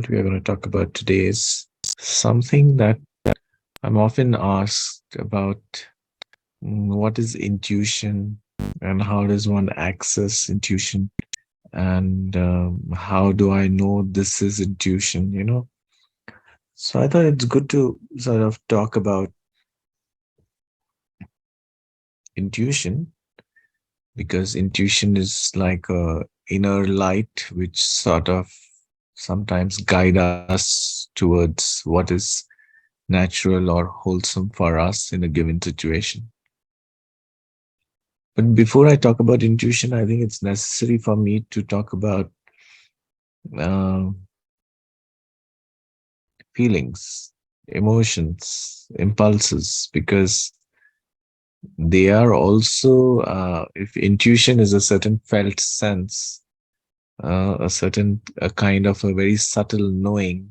What we are going to talk about today is something that I'm often asked about. What is intuition, and how does one access intuition, and how do I know this is intuition? So I thought it's good to sort of talk about intuition, because intuition is like a inner light which sort of sometimes guide us towards what is natural or wholesome for us in a given situation. But before I talk about intuition, I think it's necessary for me to talk about uh, feelings, emotions, impulses, because they are also, if intuition is a certain felt sense, a kind of a very subtle knowing,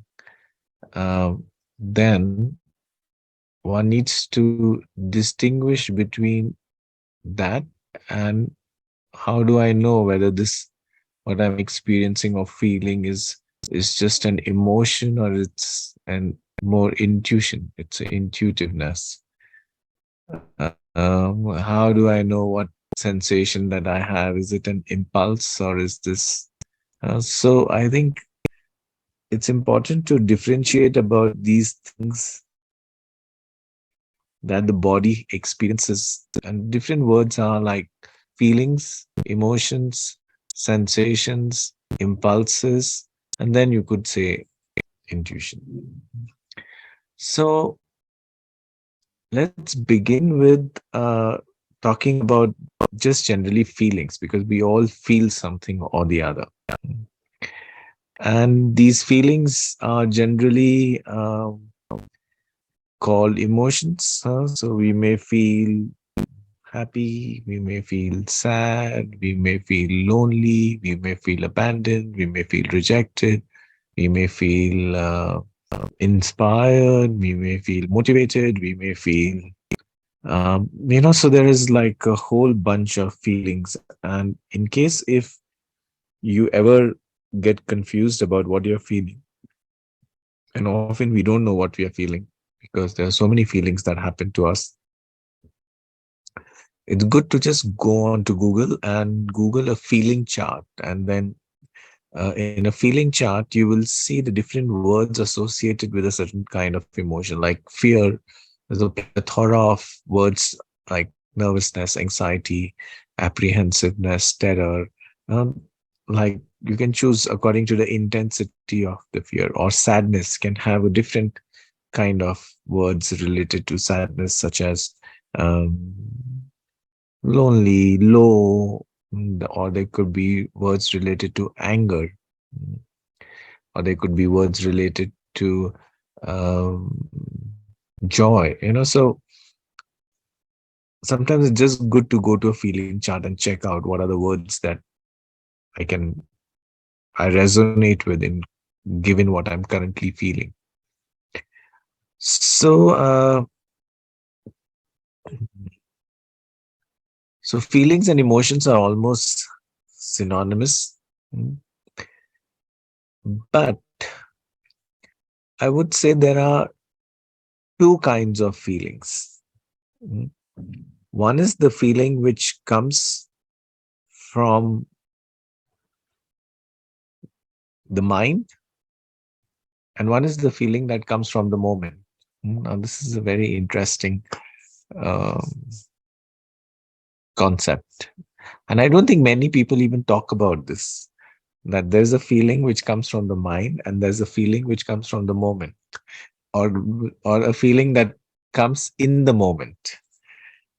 uh, then one needs to distinguish between that and how do I know whether this what I'm experiencing or feeling is just an emotion or it's an more intuition. It's an intuitiveness. How do I know what sensation that I have? Is it an impulse or is this? So I think it's important to differentiate about these things that the body experiences. And different words are like feelings, emotions, sensations, impulses, and then you could say intuition. So let's begin with talking about just generally feelings, because we all feel something or the other. And these feelings are generally called emotions. So we may feel happy, we may feel sad, we may feel lonely, we may feel abandoned, we may feel rejected, we may feel inspired, we may feel motivated, we may feel, so there is like a whole bunch of feelings. And in case if you ever get confused about what you're feeling, and often we don't know what we are feeling because there are so many feelings that happen to us, it's good to just go on to Google and Google a feeling chart. And then in a feeling chart, you will see the different words associated with a certain kind of emotion. Like fear, there's a plethora of words like nervousness, anxiety, apprehensiveness, terror. Um, like you can choose according to the intensity of the fear. Or sadness can have a different kind of words related to sadness, such as um, lonely, low, or there could be words related to anger, mm, or there could be words related to um, joy. So sometimes it's just good to go to a feeling chart and check out what are the words that I can I resonate with in given what I'm currently feeling. So so feelings and emotions are almost synonymous, mm, but I would say there are two kinds of feelings. Mm. One is the feeling which comes from the mind, and one is the feeling that comes from the moment. Now, this is a very interesting um, concept. And I don't think many people even talk about this, that there's a feeling which comes from the mind, and there's a feeling which comes from the moment, or, or a feeling that comes in the moment.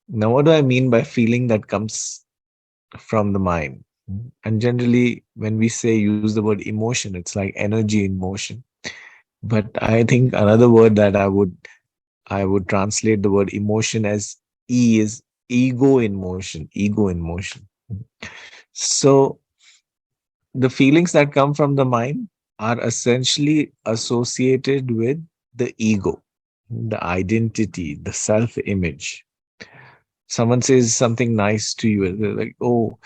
Now, what do I mean by feeling that comes from the mind? And generally, when we say use the word emotion, it's like energy in motion. But I think another word that I would translate the word emotion as is ego in motion. Ego in motion. So the feelings that come from the mind are essentially associated with the ego, the identity, the self-image. Someone says something nice to you, and they're like, "Oh,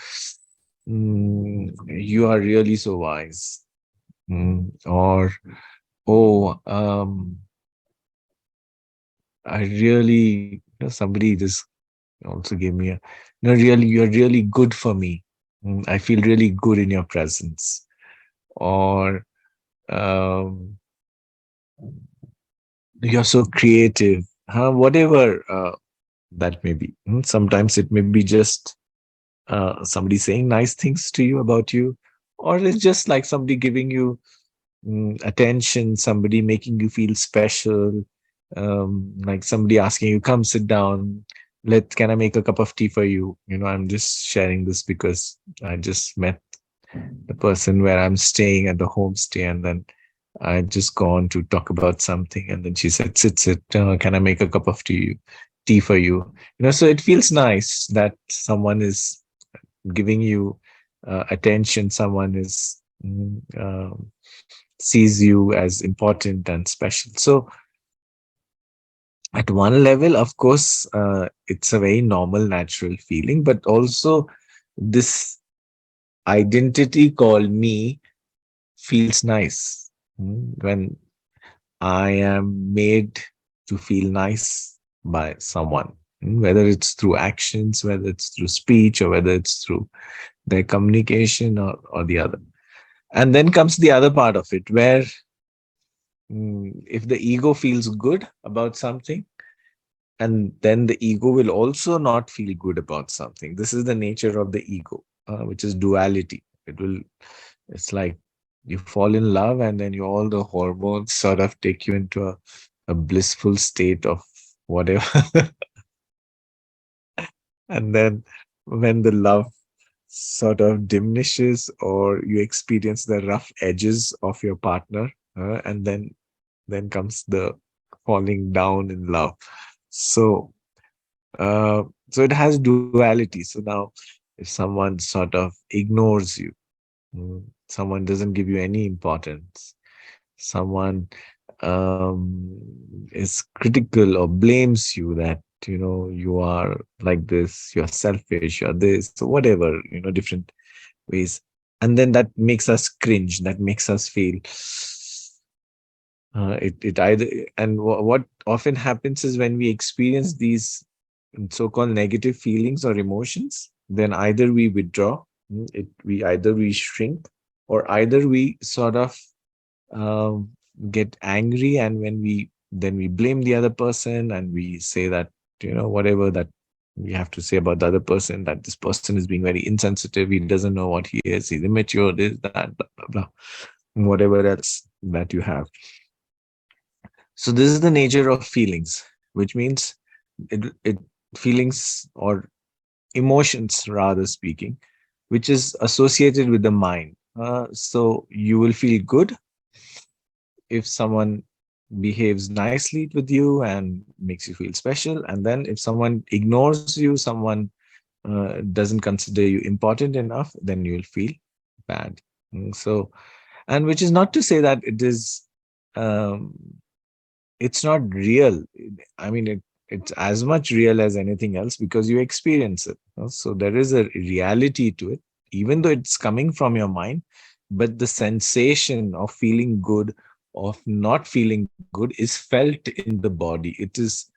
you are really so wise." Or, oh, I really, somebody just also gave me a, really, you're really good for me. I feel really good in your presence. Or, um, you're so creative, whatever that may be. Sometimes it may be just somebody saying nice things to you about you, or it's just like somebody giving you attention, somebody making you feel special, like somebody asking you, come sit down, can I make a cup of tea for you? I'm just sharing this because I just met the person where I'm staying at the homestay, and then I just gone to talk about something, and then she said, sit, can I make a cup of tea for you? So it feels nice that someone is giving you attention, someone is sees you as important and special. So at one level, of course, it's a very normal, natural feeling, but also this identity called me feels nice. When I am made to feel nice by someone, whether it's through actions, whether it's through speech, or whether it's through their communication, or the other. And then comes the other part of it, where if the ego feels good about something, and then the ego will also not feel good about something. This is the nature of the ego, which is duality. It's like you fall in love, and then all the hormones sort of take you into a blissful state of whatever. And then when the love sort of diminishes, or you experience the rough edges of your partner, and then comes the falling down in love. So so it has duality. So now, if someone sort of ignores you, someone doesn't give you any importance, someone is critical or blames you, that you are like this, you're selfish, you're this, so whatever, different ways, and then that makes us cringe, that makes us feel it either, and what often happens is, when we experience these so-called negative feelings or emotions, then either we withdraw, we shrink, or either we sort of um, get angry, and then we blame the other person, and we say that, whatever that we have to say about the other person, that this person is being very insensitive, he doesn't know what he is, he's immature, this, that, blah, blah, blah, whatever else that you have. So this is the nature of feelings, which means it feelings, or emotions rather speaking, which is associated with the mind. So you will feel good if someone behaves nicely with you and makes you feel special, and then if someone ignores you, someone doesn't consider you important enough, then you will feel bad. So, and which is not to say that um, it's not real. I mean, it's as much real as anything else, because you experience it. So there is a reality to it, even though it's coming from your mind. But the sensation of feeling good, of not feeling good, is felt in the body. It is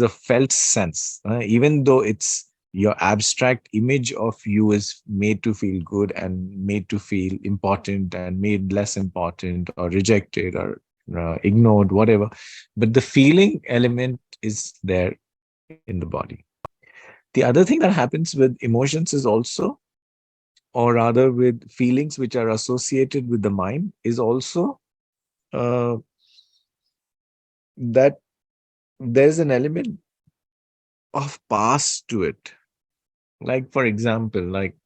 a felt sense, even though it's your abstract image of you is made to feel good, and made to feel important, and made less important, or rejected, or ignored, whatever. But the feeling element is there in the body. The other thing that happens with emotions is also, or rather with feelings which are associated with the mind, is also uh, that there's an element of past to it. Like, for example, like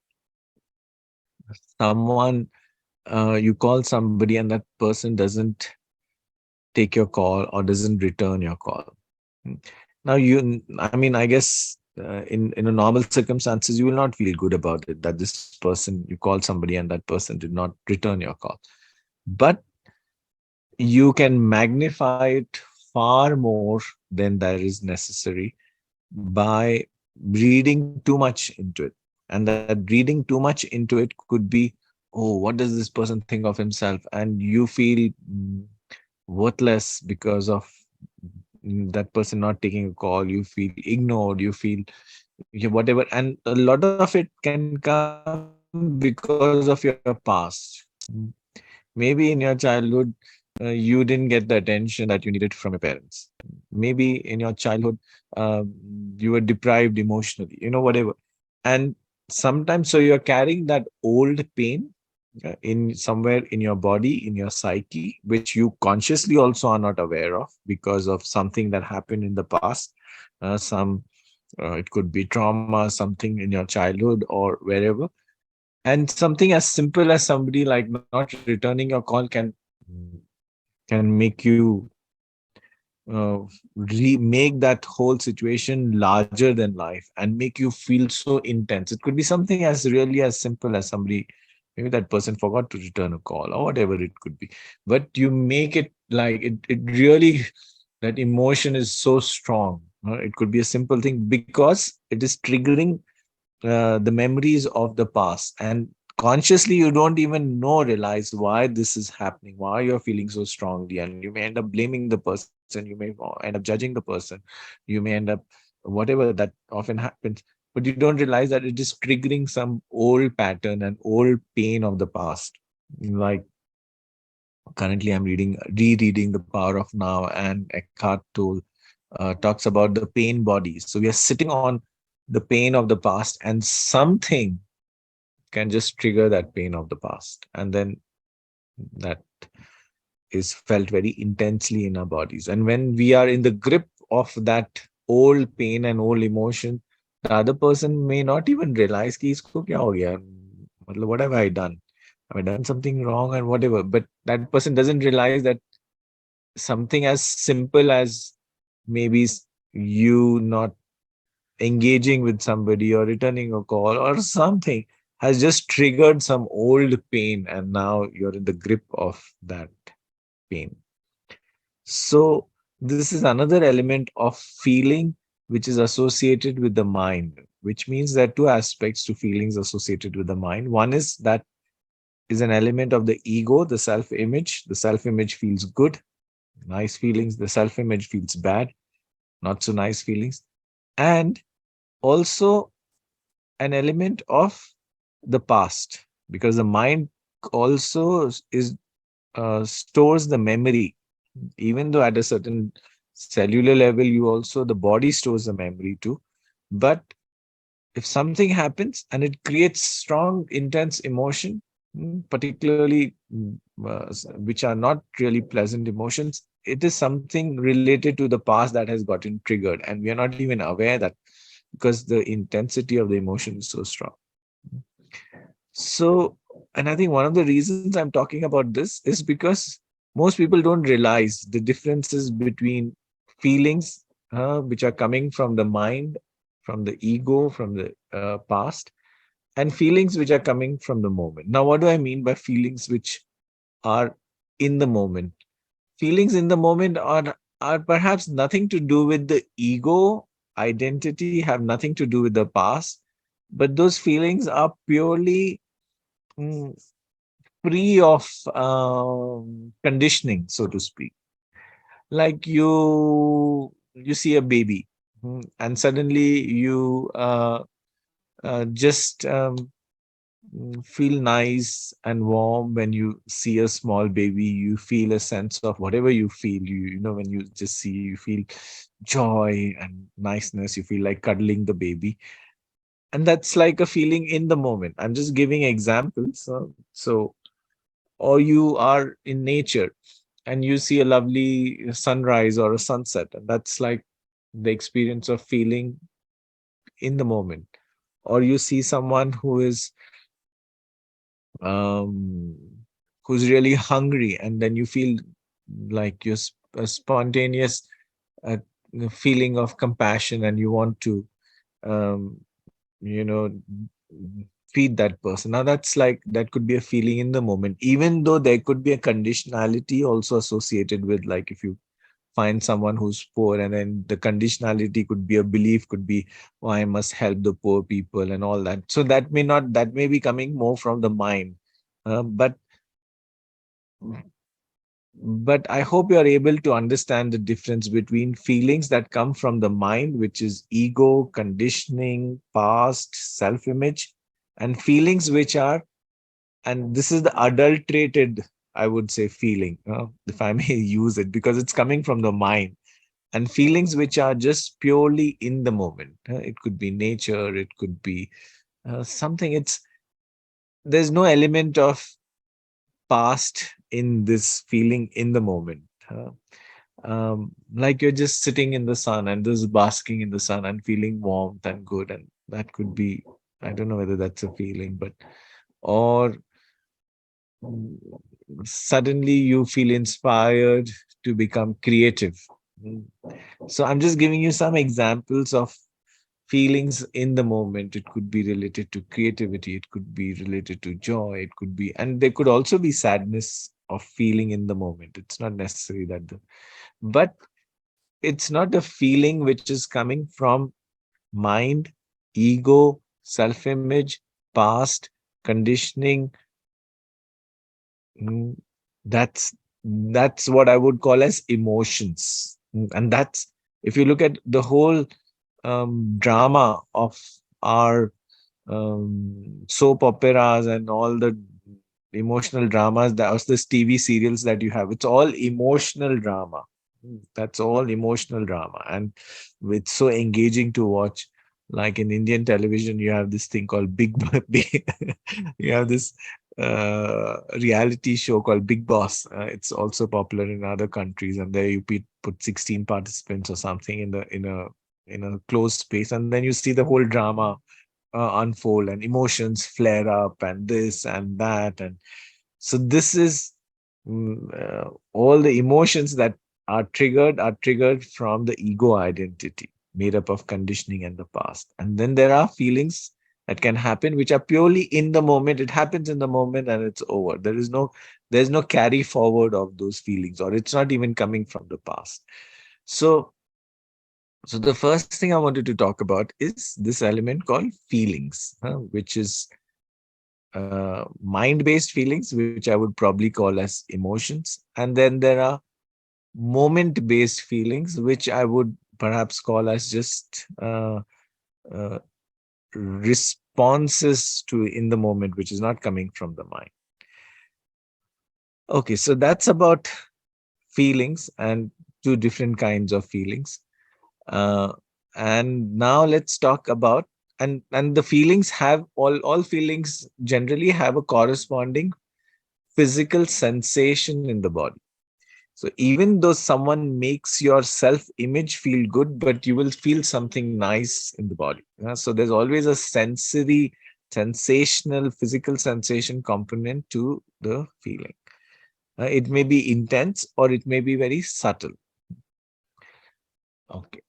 someone, you call somebody, and that person doesn't take your call, or doesn't return your call. Mm. Now, I mean, I guess in a normal circumstances, you will not feel good about it, that this person, you called somebody and that person did not return your call. But you can magnify it far more than that is necessary by reading too much into it. And that reading too much into it could be oh, what does this person think of himself? And you feel worthless because of that person not taking a call. You feel ignored, you feel whatever. And a lot of it can come because of your past. Maybe in your childhood, you didn't get the attention that you needed from your parents. Maybe in your childhood, you were deprived emotionally, whatever. And sometimes, so you're carrying that old pain in somewhere in your body, in your psyche, which you consciously also are not aware of because of something that happened in the past. Some It could be trauma, something in your childhood or wherever. And something as simple as somebody like not returning your call can make you make that whole situation larger than life and make you feel so intense. It could be something as really as simple as somebody, maybe that person forgot to return a call or whatever it could be. But you make it like it really, that emotion is so strong. It could be a simple thing because it is triggering the memories of the past, and consciously you don't even realize why this is happening, why you're feeling so strongly, and you may end up blaming the person, you may end up judging the person, you may end up whatever that often happens. But you don't realize that it is triggering some old pattern and old pain of the past. Like currently I'm rereading The Power of Now, and Eckhart Tolle talks about the pain bodies. So we are sitting on the pain of the past, and something can just trigger that pain of the past, and then that is felt very intensely in our bodies. And when we are in the grip of that old pain and old emotion, the other person may not even realize कि इसको क्या हो गया, मतलब what have I done, have I done something wrong and whatever. But that person doesn't realize that something as simple as maybe you not engaging with somebody or returning a call or something has just triggered some old pain, and now you're in the grip of that pain. So this is another element of feeling which is associated with the mind, which means there are two aspects to feelings associated with the mind. One is that is an element of the ego, the self image. The self image feels good, nice feelings. The self image feels bad, not so nice feelings. And also an element of the past, because the mind also is stores the memory. Even though at a certain cellular level, you also, the body stores the memory too. But if something happens and it creates strong intense emotion, particularly which are not really pleasant emotions, it is something related to the past that has gotten triggered, and we are not even aware that, because the intensity of the emotion is so strong. So, and I think one of the reasons I'm talking about this is because most people don't realize the differences between feelings which are coming from the mind, from the ego, from the past, and feelings which are coming from the moment. Now, what do I mean by feelings which are in the moment? Feelings in the moment are perhaps nothing to do with the ego identity, have nothing to do with the past, but those feelings are purely mm, free of conditioning, so to speak. Like you see a baby, and suddenly you just feel nice and warm when you see a small baby. You feel a sense of whatever you feel. When you just see, you feel joy and niceness. You feel like cuddling the baby, and that's like a feeling in the moment. I'm just giving examples. So or you are in nature and you see a lovely sunrise or a sunset, and that's like the experience of feeling in the moment. Or you see someone um who's really hungry, and then you feel like a spontaneous uh, feeling of compassion, and you want to um you know feed that person. Now that's like, that could be a feeling in the moment, even though there could be a conditionality also associated with, like, if you find someone who's poor, and then the conditionality could be a belief, could be, oh, I must help the poor people and all that. So that may be coming more from the mind, But I hope you are able to understand the difference between feelings that come from the mind, which is ego, conditioning, past, self-image, and feelings which are, and this is the adulterated, I would say, feeling, if I may use it, because it's coming from the mind, and feelings which are just purely in the moment. It could be nature, it could be something. There's no element of past in this feeling in the moment. Like you're just sitting in the sun and just basking in the sun and feeling warmth and good, and that could be, I don't know whether that's a feeling, but or mm, suddenly you feel inspired to become creative. Mm. So I'm just giving you some examples of feelings in the moment. It could be related to creativity, it could be related to joy, it could be, and there could also be sadness of feeling in the moment. It's not necessary that but it's not a feeling which is coming from mind, ego, self-image, past, conditioning. Mm, that's what I would call as emotions. And that's, if you look at the whole drama of our soap operas and all the emotional dramas, that was this TV serials that you have, it's all emotional drama. That's all emotional drama, and it's so engaging to watch. Like in Indian television, you have this thing called Big you have this reality show called Big Boss. It's also popular in other countries, and there you put 16 participants or something in a closed space, and then you see the whole drama unfold, and emotions flare up, and this and that. And so this is all the emotions that are triggered from the ego identity, made up of conditioning and the past. And then there are feelings that can happen which are purely in the moment. It happens in the moment and it's over. There's no carry forward of those feelings, or it's not even coming from the past. So the first thing I wanted to talk about is this element called feelings, which is mind-based feelings, which I would probably call as emotions. And then there are moment-based feelings, which I would perhaps call as just uh, responses to in the moment, which is not coming from the mind. Okay, so that's about feelings and two different kinds of feelings. Uh, and now let's talk about, and the feelings have, all feelings generally have a corresponding physical sensation in the body. So even though someone makes your self image feel good, but you will feel something nice in the body. So there's always a sensory, sensational, physical sensation component to the feeling. It may be intense or it may be very subtle. Okay.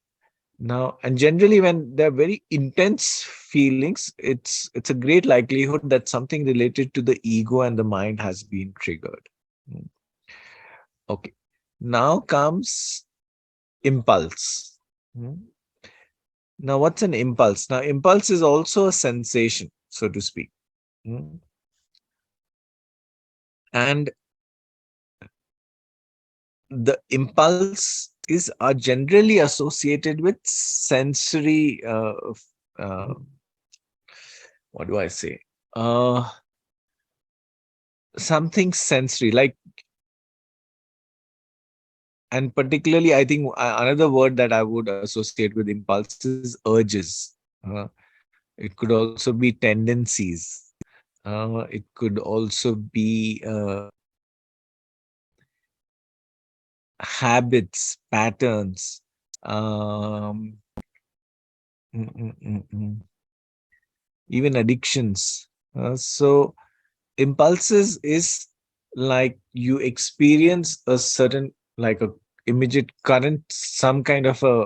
Now, and generally when they're very intense feelings, it's a great likelihood that something related to the ego and the mind has been triggered. Mm. Okay. Now comes impulse. Mm. Now, what's an impulse? Now, impulse is also a sensation, so to speak. Mm. And the impulse is are generally associated with sensory, uh, what do I say? Uh, Something sensory, like, and particularly, I think another word that I would associate with impulse is urges. It could also be tendencies. It could also be habits, patterns, um, mm, mm, mm, mm, even addictions. So impulses is like you experience a certain, like a immediate current, some kind of a,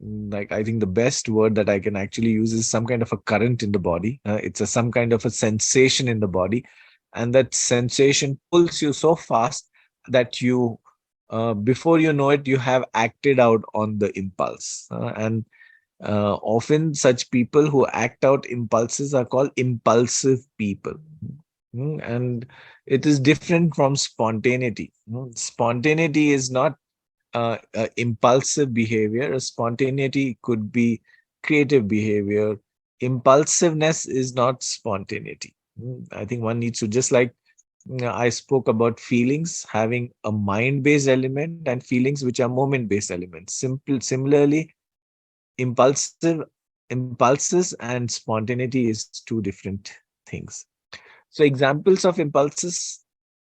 like, I think the best word that I can actually use is some kind of a current in the body. It's some kind of a sensation in the body, and that sensation pulls you so fast that you, before you know it, you have acted out on the impulse. And often such people who act out impulses are called impulsive people. And it is different from spontaneity. Spontaneity is not impulsive behavior. A spontaneity could be creative behavior. Impulsiveness is not spontaneity. I think one needs to, just like I spoke about feelings having a mind-based element and feelings which are moment-based elements. Similarly, impulsive impulses and spontaneity is two different things. So examples of impulses,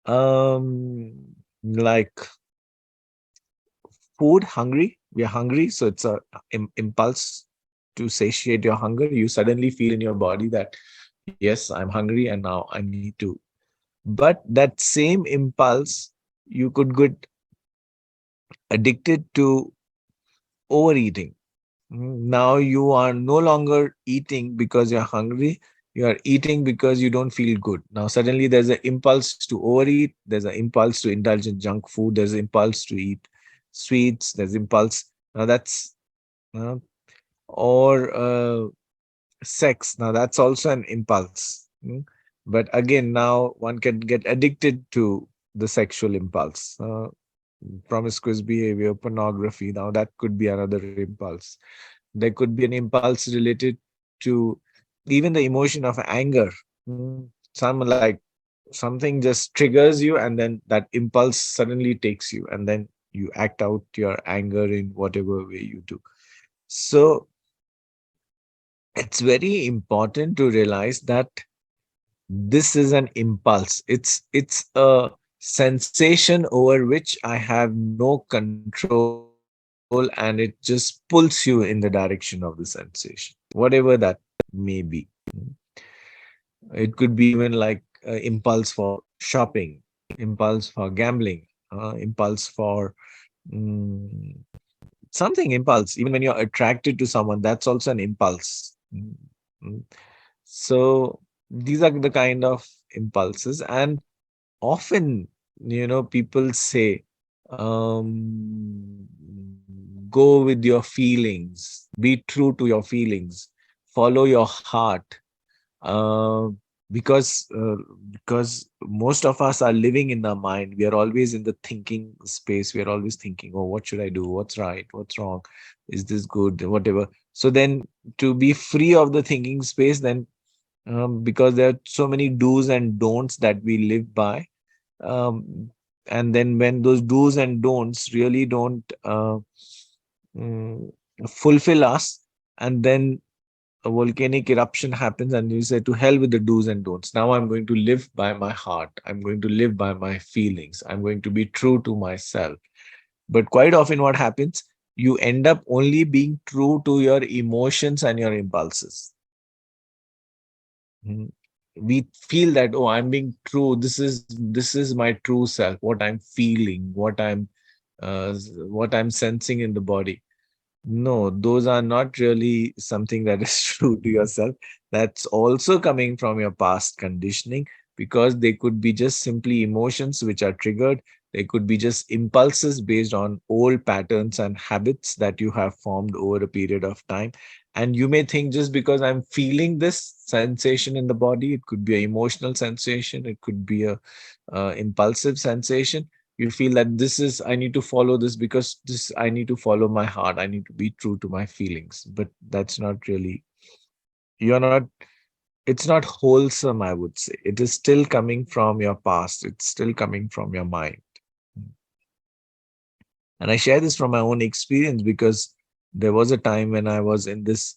like food, hungry. We are hungry, so it's a impulse to satiate your hunger. You suddenly feel in your body that yes, I'm hungry and now I need to. But that same impulse, you could get addicted to overeating. Now you are no longer eating because you're hungry. You are eating because you don't feel good. Now suddenly there's an impulse to overeat. There's an impulse to indulge in junk food. There's an impulse to eat sweets. There's impulse. Now that's uh, or sex. Now that's also an impulse. But again, now one can get addicted to the sexual impulse. Promiscuous behavior, pornography. Now that could be another impulse. There could be an impulse related to even the emotion of anger. Some like something just triggers you, and then that impulse suddenly takes you, and then you act out your anger in whatever way you do. So it's very important to realize that this is an impulse. It's a sensation over which I have no control, and it just pulls you in the direction of the sensation, whatever that may be. It could be even like impulse for shopping, impulse for gambling, impulse for mm, something impulse. Even when you're attracted to someone, that's also an impulse. Mm. So these are the kind of impulses, and often, people say, um, go with your feelings, be true to your feelings, follow your heart, uh, because uh, because most of us are living in our mind. We are always in the thinking space. We are always thinking, oh, what should I do? What's right? What's wrong? Is this good? Whatever. So then, to be free of the thinking space, then because there are so many do's and don'ts that we live by, um, and then when those do's and don'ts really don't mm, fulfill us, and then a volcanic eruption happens, and you say, to hell with the do's and don'ts. Now I'm going to live by my heart. I'm going to live by my feelings. I'm going to be true to myself. But quite often, what happens? You end up only being true to your emotions and your impulses. Mhm. We feel that, oh, I'm being true. This is my true self. What I'm feeling, what I'm sensing in the body. No, those are not really something that is true to yourself. That's also coming from your past conditioning, because they could be just simply emotions which are triggered. They could be just impulses based on old patterns and habits that you have formed over a period of time. And you may think, just because I'm feeling this sensation in the body, it could be an emotional sensation, it could be a impulsive sensation. You feel that this is, I need to follow this because this, I need to follow my heart, I need to be true to my feelings. But that's not really, you're not, it's not wholesome, I would say. It is still coming from your past, it's still coming from your mind. And I share this from my own experience, because there was a time when I was in this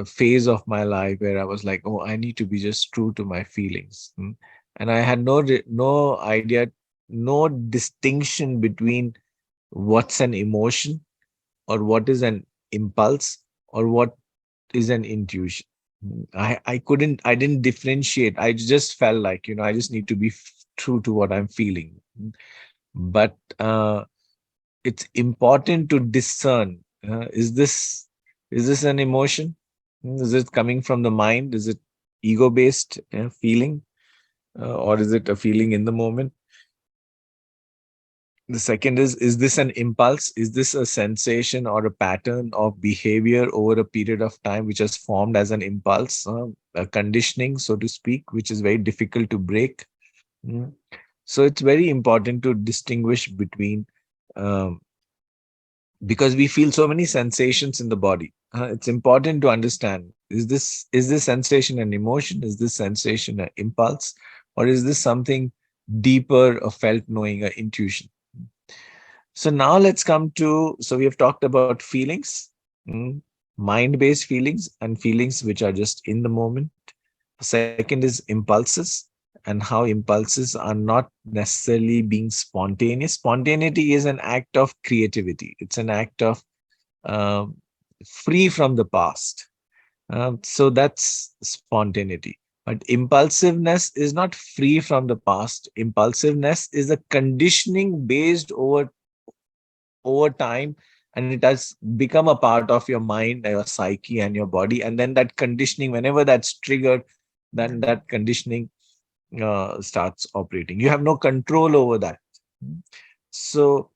phase of my life where I was like, oh, I need to be just true to my feelings. And I had no idea, no distinction between what's an emotion, or what is an impulse, or what is an intuition. I didn't differentiate. I just felt like, I just need to be true to what I'm feeling. But it's important to discern, is this an emotion? Is it coming from the mind? Is it ego based feeling, or is it a feeling in the moment? The second is this an impulse? Is this a sensation or a pattern of behavior over a period of time which has formed as an impulse, a conditioning, so to speak, which is very difficult to break? Mm. So it's very important to distinguish between, um, because we feel so many sensations in the body. It's important to understand, is this sensation an emotion? Is this sensation an impulse? Or is this something deeper, a felt knowing, a intuition? So now let's come to, so we have talked about feelings, mm, mind-based feelings and feelings which are just in the moment. Second is impulses, and how impulses are not necessarily being spontaneous. Spontaneity is an act of creativity. It's an act of um, free from the past. So that's spontaneity. But impulsiveness is not free from the past. Impulsiveness is a conditioning based over time, and it has become a part of your mind, your psyche, and your body. And then that conditioning, whenever that's triggered, then that conditioning starts operating. You have no control over that. So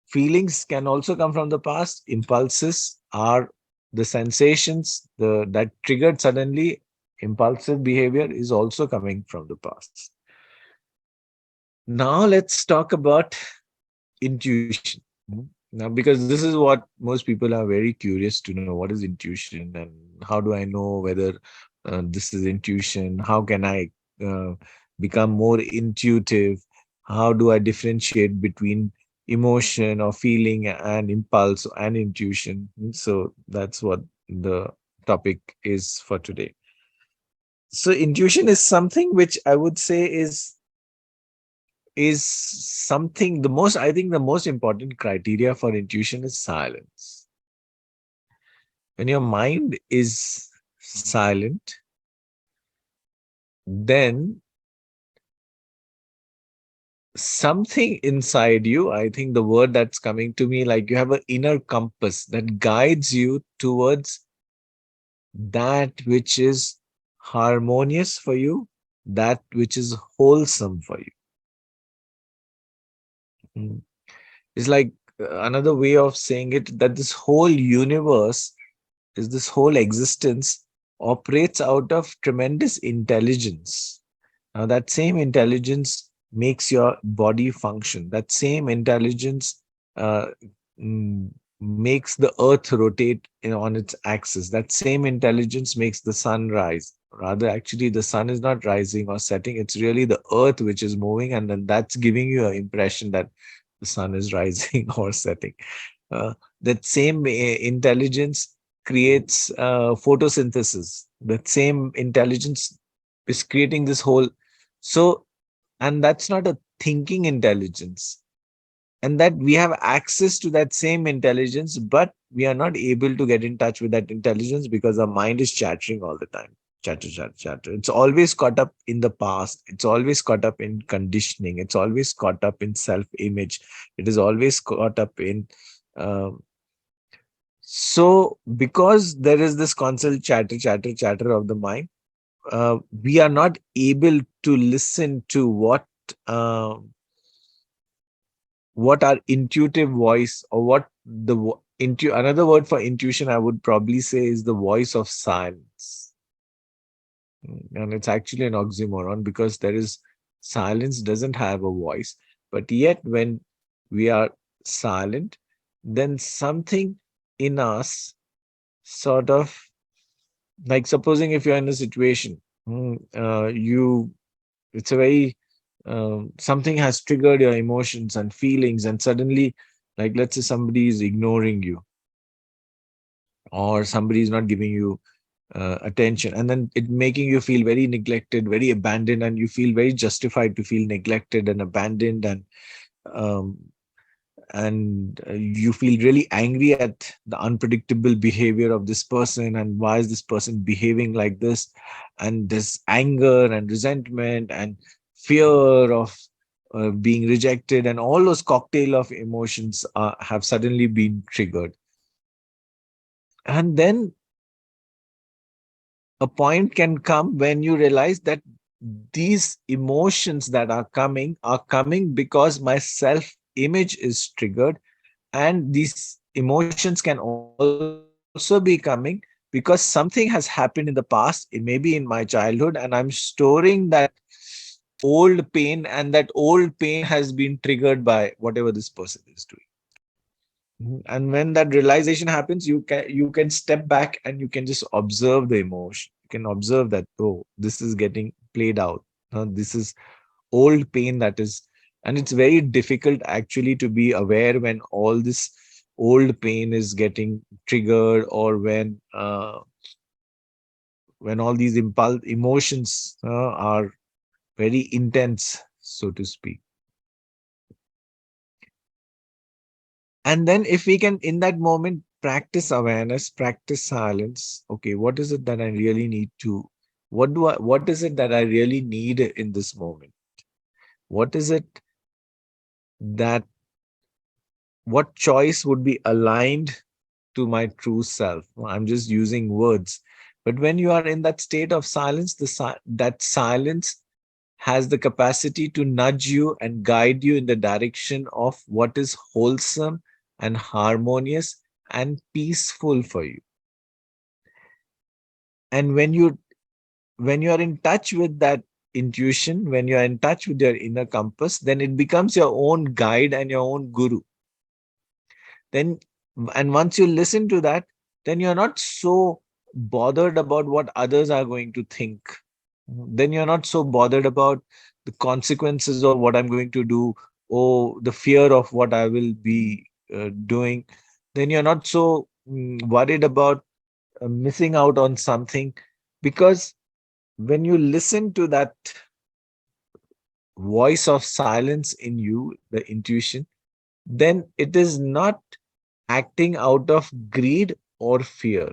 feelings can also come from the past. Impulses are the sensations that triggered suddenly. Impulsive behavior is also coming from the past. Now let's talk about intuition. Now, because this is what most people are very curious to know, what is intuition and how do I know whether this is intuition? How can I uh, become more intuitive? How do I differentiate between emotion or feeling and impulse and intuition? So that's what the topic is for today. So intuition is something which I would say is something, the most, I think the most important criteria for intuition is silence. When your mind is silent, then something inside you, I think the word that's coming to me, like you have an inner compass that guides you towards that which is harmonious for you, that which is wholesome for you. Mm. It's like another way of saying it, that this whole universe, is this whole existence, operates out of tremendous intelligence. Now, that same intelligence makes your body function. That same intelligence uh, mm, makes the earth rotate on its axis. That same intelligence makes the sun rise. Rather, actually, the sun is not rising or setting. It's really the earth which is moving, and then that's giving you an impression that the sun is rising or setting. Uh, that same intelligence creates photosynthesis. That same intelligence is creating this whole. So, and that's not a thinking intelligence. And that we have access to that same intelligence, but we are not able to get in touch with that intelligence because our mind is chattering all the time. Chatter, chatter, chatter. It's always caught up in the past. It's always caught up in conditioning. It's always caught up in self image. It is always caught up in um, so, because there is this constant chatter, chatter, chatter of the mind, we are not able to listen to uh, what our intuitive voice, or what another word for intuition I would probably say is the voice of silence. And it's actually an oxymoron, because there is silence doesn't have a voice, but yet when we are silent, then something in us sort of, like supposing if you're in a situation, you it's a very something has triggered your emotions and feelings, and suddenly, like let's say somebody is ignoring you, or somebody is not giving you attention, and then it making you feel very neglected, very abandoned, and you feel very justified to feel neglected and abandoned, um, and you feel really angry at the unpredictable behavior of this person, and why is this person behaving like this, and this anger and resentment and fear of being rejected, and all those cocktail of emotions have suddenly been triggered. And then a point can come when you realize that these emotions that are coming because my self image is triggered, and these emotions can also be coming because something has happened in the past, it may be in my childhood, and I'm storing that old pain, and that old pain has been triggered by whatever this person is doing. And when that realization happens, you can step back and you can just observe the emotion. You can observe that, oh, this is getting played out. This is old pain that is, and it's very difficult actually to be aware when all this old pain is getting triggered, or when all these impulse emotions are very intense, so to speak. And then if we can in that moment practice awareness, practice silence, okay, what is it that I really need to, what is it that I really need in this moment? What is it that, what choice would be aligned to my true self? I'm just using words. But when you are in that state of silence, that silence has the capacity to nudge you and guide you in the direction of what is wholesome and harmonious and peaceful for you. And when you are in touch with that intuition, when you are in touch with your inner compass, then it becomes your own guide and your own guru. Then, and once you listen to that, then you're not so bothered about what others are going to think. Then you're not so bothered about the consequences of what I'm going to do, or the fear of what I will be doing. Then you're not so worried about missing out on something, because when you listen to that voice of silence in you, the intuition, then it is not acting out of greed or fear.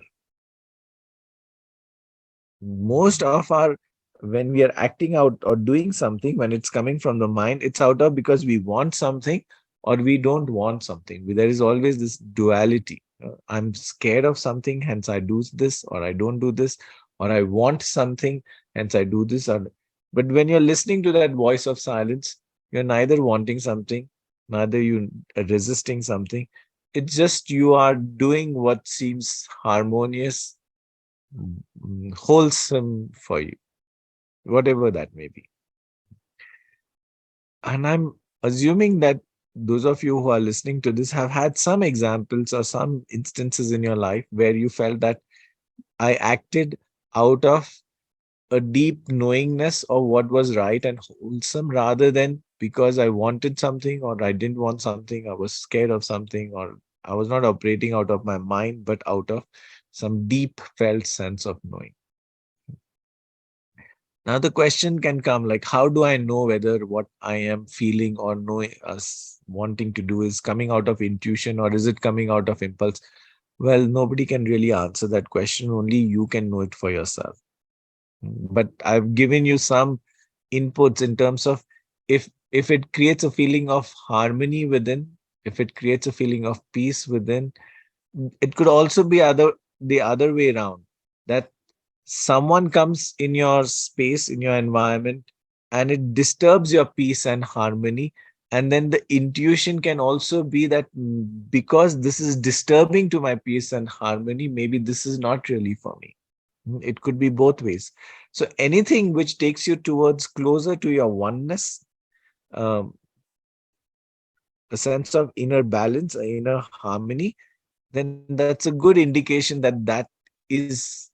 Most of our, when we are acting out or doing something, when it's coming from the mind, it's out of because we want something or we don't want something. There is always this duality. I'm scared of something, hence I do this, or I don't do this, or I want something, hence I do this. But when you're listening to that voice of silence, you're neither wanting something, neither you resisting something. It's just you are doing what seems harmonious, wholesome for you, whatever that may be. And I'm assuming that those of you who are listening to this have had some examples or some instances in your life where you felt that I acted out of a deep knowingness of what was right and wholesome, rather than because I wanted something or I didn't want something, I was scared of something, or I was not operating out of my mind, but out of some deep felt sense of knowing. Now the question can come like, how do I know whether what I am feeling or knowing us wanting to do is coming out of intuition or is it coming out of impulse? Well, nobody can really answer that question. Only you can know it for yourself. But I've given you some inputs in terms of, if it creates a feeling of harmony within, if it creates a feeling of peace within, it could also be the other way around, that someone comes in your space, in your environment, and it disturbs your peace and harmony. And then the intuition can also be that, because this is disturbing to my peace and harmony, maybe this is not really for me. It could be both ways. So anything which takes you towards closer to your oneness, um, a sense of inner balance, inner harmony, then that's a good indication that that is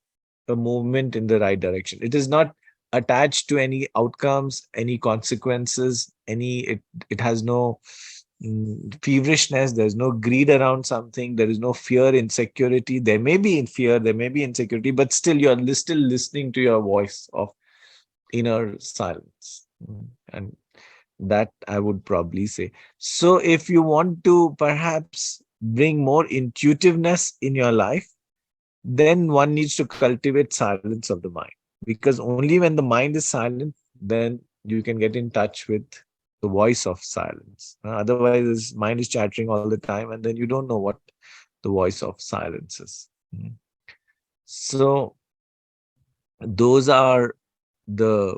a movement in the right direction. It is not attached to any outcomes, any consequences, it has no feverishness, there's no greed around something, there is no fear, insecurity. There may be in fear, there may be insecurity, but still you're still listening to your voice of inner silence. And that I would probably say. So if you want to perhaps bring more intuitiveness in your life, then one needs to cultivate silence of the mind. Because only when the mind is silent, then you can get in touch with the voice of silence. Otherwise, his mind is chattering all the time, and then you don't know what the voice of silence is. So those are the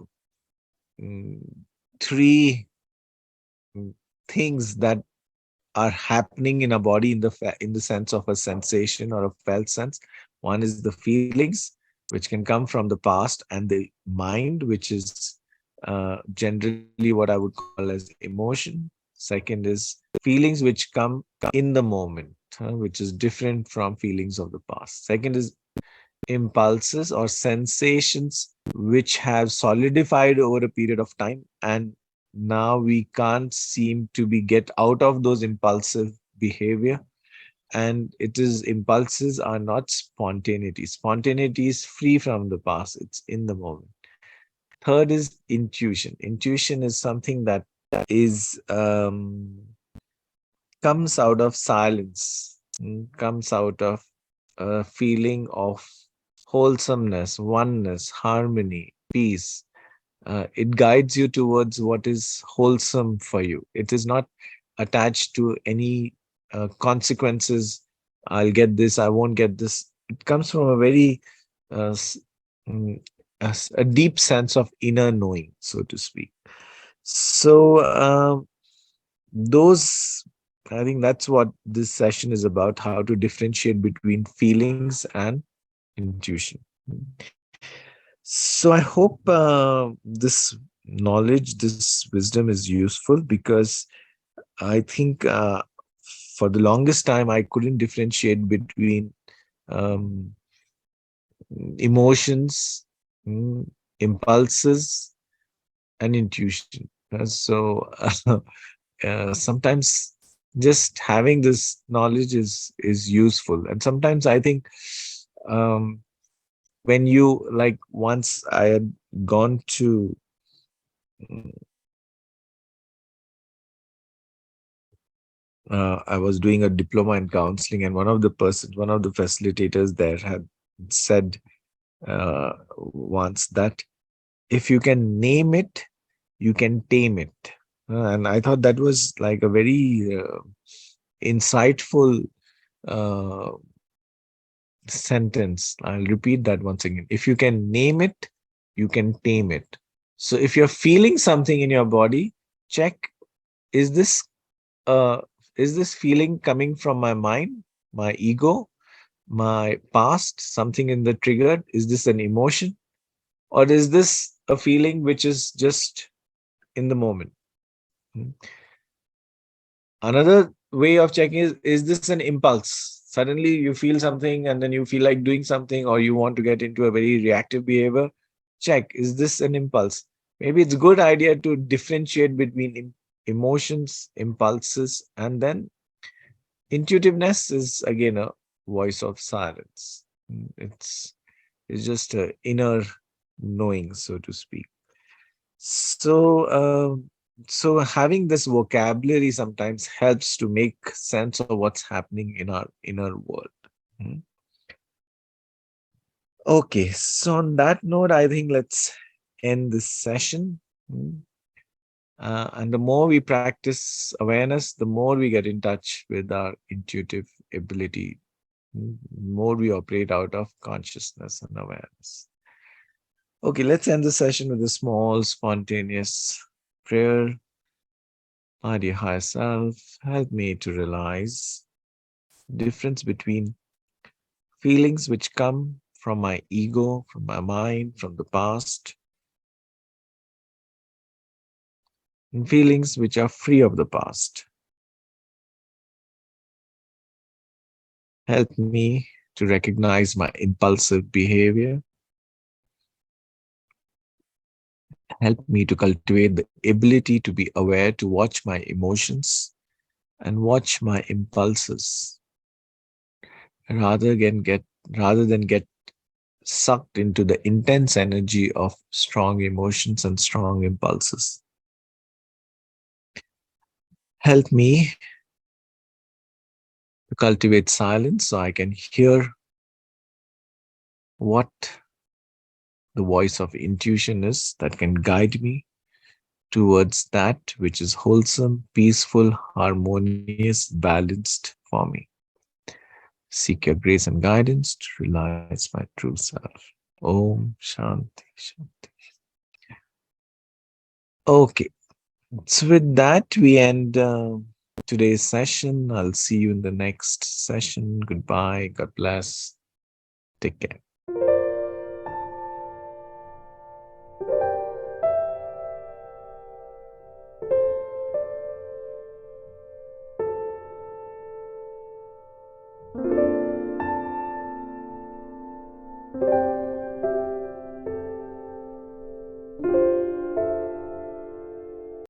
mm, three things that are happening in a body in the sense of a sensation or a felt sense. One is the feelings, which can come from the past, and the mind, which is generally what I would call as emotion. Second is feelings which come in the moment, which is different from feelings of the past. Second is impulses or sensations which have solidified over a period of time, and now we can't seem to be get out of those impulsive behavior. And it is impulses are not spontaneity. Spontaneity is free from the past, it's in the moment. Third is intuition. Intuition is something that is comes out of silence, comes out of a feeling of wholesomeness, oneness, harmony, peace. It guides you towards what is wholesome for you. It is not attached to any consequences. I'll get this, I won't get this. It comes from a very uh, s- mm, a deep sense of inner knowing, so to speak. So, those, I think that's what this session is about, how to differentiate between feelings and intuition. So I hope this knowledge, this wisdom is useful, because I think for the longest time I couldn't differentiate between um, emotions, mm, impulses, and intuition. So sometimes just having this knowledge is useful, and sometimes I think um, when you, like, once I had gone to I was doing a diploma in counseling, and one of the facilitators there had said once that if you can name it, you can tame it. And I thought that was like a very insightful uh, sentence. I'll repeat that once again. If you can name it, you can tame it. So if you're feeling something in your body, check, is this uh, is this feeling coming from my mind, my ego, my past, something in the trigger? Is this an emotion, or is this a feeling which is just in the moment? Hmm. Another way of checking is this an impulse? Suddenly you feel something and then you feel like doing something, or you want to get into a very reactive behavior. Check, is this an impulse? Maybe it's a good idea to differentiate between emotions, impulses, and then intuitiveness is again a voice of silence. It's just a inner knowing, so to speak. So, so having this vocabulary sometimes helps to make sense of what's happening in our inner world. Mm. Okay, so on that note, I think let's end this session. Mm. And the more we practice awareness, the more we get in touch with our intuitive ability. The more we operate out of consciousness and awareness. Okay, let's end the session with a small, spontaneous prayer. My dear higher self, help me to realize the difference between feelings which come from my ego, from my mind, from the past, and feelings which are free of the past. Help me to recognize my impulsive behavior. Help me to cultivate the ability to be aware, to watch my emotions and watch my impulses, rather than get rather than get sucked into the intense energy of strong emotions and strong impulses. Help me to cultivate silence so I can hear what the voice of intuition is that can guide me towards that which is wholesome, peaceful, harmonious, balanced for me. Seek your grace and guidance to realize my true self. Om Shanti Shanti. Okay. So with that, we end today's session. I'll see you in the next session. Goodbye. God bless. Take care.